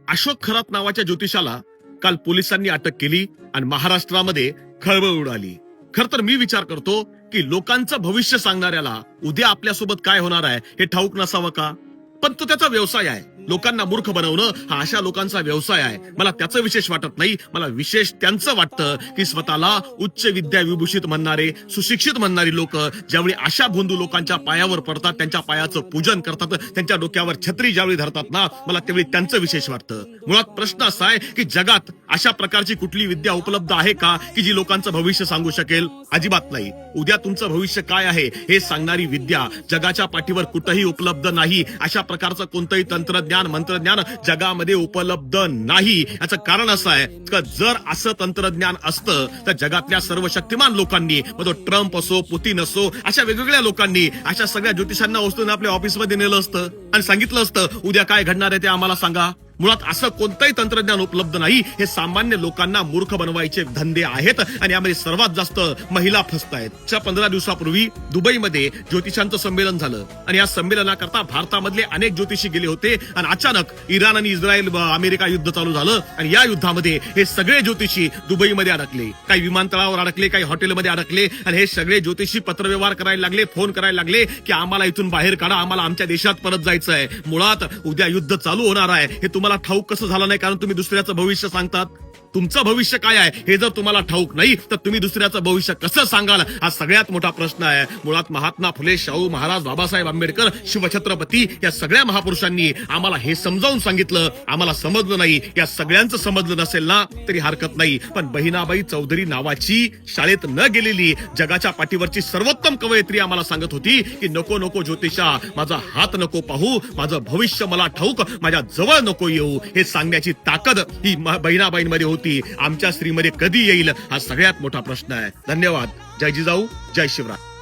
अशोक खरात नावाच्या ज्योतिषाला काल पोलिसांनी अटक केली आणि महाराष्ट्रामध्ये खळबळ उडाली. खर तर मी विचार करतो की लोकांचं भविष्य सांगणाऱ्याला उद्या आपल्यासोबत काय होणार आहे हे ठाऊक नसावं का? पण तो त्याचा व्यवसाय आहे. लोकांना मूर्ख बनवणं हा अशा लोकांचा व्यवसाय आहे. मला त्याचं विशेष वाटत नाही. मला विशेष त्यांचं वाटतं की स्वतःला उच्च विद्या विभूषित म्हणणारे, सुशिक्षित म्हणणारी लोक ज्यावेळी अशा भोंदू लोकांच्या पायावर पडतात, त्यांच्या पायाचं पूजन करतात, त्यांच्या डोक्यावर छत्री ज्यावेळी धरतात ना, मला त्यावेळी त्यांचं विशेष वाटतं. मुळात प्रश्न असा आहे की जगात अशा प्रकारची कुठली विद्या उपलब्ध आहे का की जी लोकांचं भविष्य सांगू शकेल? अजिबात नाही. उद्या तुमचं भविष्य काय आहे हे सांगणारी विद्या जगाच्या पाठीवर कुठेही उपलब्ध नाही. अशा प्रकारचं कोणतंही तंत्रज्ञान, मंत्रज्ञान जगामध्ये उपलब्ध नाही. याचं कारण असं आहे की जर असं तंत्रज्ञान असतं तर जगातल्या सर्व शक्तिमान लोकांनी, मग तो ट्रम्प असो, पुतीन असो, अशा वेगवेगळ्या लोकांनी अशा सगळ्या ज्योतिषांना उचलून आपल्या ऑफिसमध्ये नेलं असतं आणि सांगितलं असतं उद्या काय घडणार आहे ते आम्हाला सांगा. मुळात असं कोणतंही तंत्रज्ञान उपलब्ध नाही. हे सामान्य लोकांना मूर्ख बनवायचे धंदे आहेत आणि यामध्ये सर्वात जास्त महिला फसतायत. 15 दिवसापूर्वी दुबईमध्ये ज्योतिषांचं संमेलन झालं आणि या संमेलनाकरता भारतामधले अनेक ज्योतिषी गेले होते आणि अचानक इराण आणि इस्रायल अमेरिका युद्ध चालू झालं आणि या युद्धामध्ये हे सगळे ज्योतिषी दुबईमध्ये अडकले. काही विमानतळावर अडकले, काही हॉटेलमध्ये अडकले आणि हे सगळे ज्योतिषी पत्रव्यवहार करायला लागले, फोन करायला लागले की आम्हाला इथून बाहेर काढा, आम्हाला आमच्या देशात परत जायचं आहे. मुळात उद्या युद्ध चालू होणार आहे हे तुम्हाला ठाऊक कसं झालं नाही? कारण तुम्ही दुसऱ्याचं भविष्य सांगतात. तुमचं भविष्य काय आहे हे जर तुम्हाला ठाऊक नाही तर तुम्ही दुसऱ्याचं भविष्य कसं सांगाल? हा सगळ्यात मोठा प्रश्न आहे. मुळात महात्मा फुले, शाहू महाराज, बाबासाहेब आंबेडकर, शिवछत्रपती या सगळ्या महापुरुषांनी आम्हाला हे समजावून सांगितलं. आम्हाला समजलं नाही. या सगळ्यांचं समजलं नसेल ना तरी हरकत नाही. पण बहिणाबाई चौधरी नावाची शाळेत न गेलेली जगाच्या पाठीवरची सर्वोत्तम कवयित्री आम्हाला सांगत होती की नको नको ज्योतिषा, माझा हात नको पाहू, माझं भविष्य मला ठाऊक, माझ्या जवळ नको येऊ. हे सांगण्याची ताकद ही बहिणाबाईंमध्ये होती. आमच्या स्त्रीमध्ये कधी येईल हा सगळ्यात मोठा प्रश्न आहे. धन्यवाद. जय जिजाऊ, जय शिवराय.